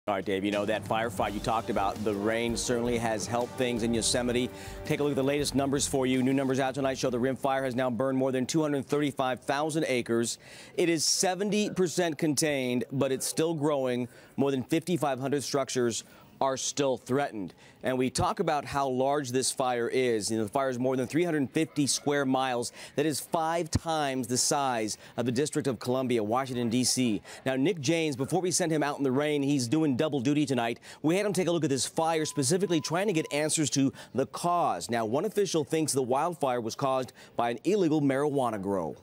All right, Dave, you know that firefight you talked about, the rain certainly has helped things in Yosemite. Take a look at the latest numbers for you. New numbers out tonight show the rim fire has now burned more than 235,000 acres. It is 70% contained, but it's still growing. More than 5,500 structures are still threatened. And we talk about how large this fire is. You know, the fire is more than 350 square miles. That is 5 times the size of the District of Columbia, Washington, D.C. Now, Nick James, before we send him out in the rain, he's doing double duty tonight. We had him take a look at this fire, specifically trying to get answers to the cause. Now, one official thinks the wildfire was caused by an illegal marijuana grow.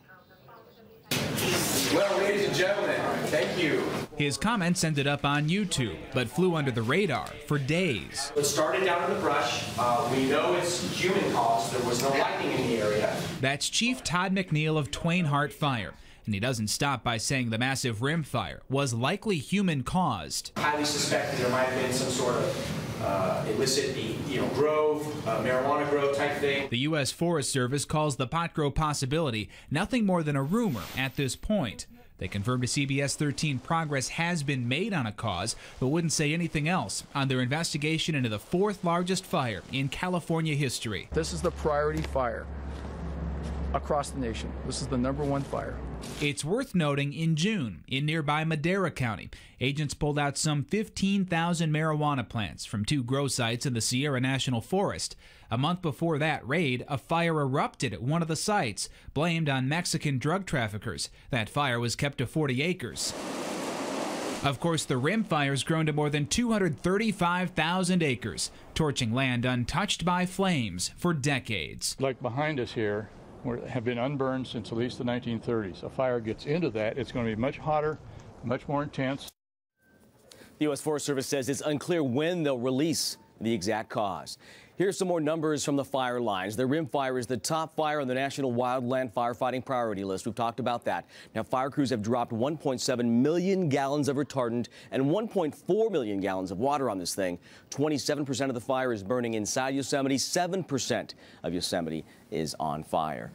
Well, ladies and gentlemen, thank you. His comments ended up on YouTube, but flew under the radar for days. It started down in the brush. We know it's human caused. There was no lightning in the area. That's Chief Todd McNeil of Twain Harte Fire. And he doesn't stop by saying the massive rim fire was likely human caused. Highly suspected there might have been some sort of illicit, grove, marijuana grove type thing. The U.S. Forest Service calls the pot grow possibility nothing more than a rumor at this point. They confirmed to CBS 13 progress has been made on a cause, but wouldn't say anything else on their investigation into the 4th largest fire in California history. This is the priority fire across the nation. This is the #1 fire. It's worth noting in June, in nearby Madera County, agents pulled out some 15,000 marijuana plants from 2 grow sites in the Sierra National Forest. A month before that raid, a fire erupted at one of the sites, blamed on Mexican drug traffickers. That fire was kept to 40 acres. Of course, the rim fire's grown to more than 235,000 acres, torching land untouched by flames for decades. Like behind us here, have been unburned since at least the 1930s. A fire gets into that, it's going to be much hotter, much more intense. The U.S. Forest Service says it's unclear when they'll release the exact cause. Here's some more numbers from the fire lines. The rim fire is the top fire on the National Wildland Firefighting Priority List. We've talked about that. Now, fire crews have dropped 1.7 million gallons of retardant and 1.4 million gallons of water on this thing. 27% of the fire is burning inside Yosemite. 7% of Yosemite is on fire.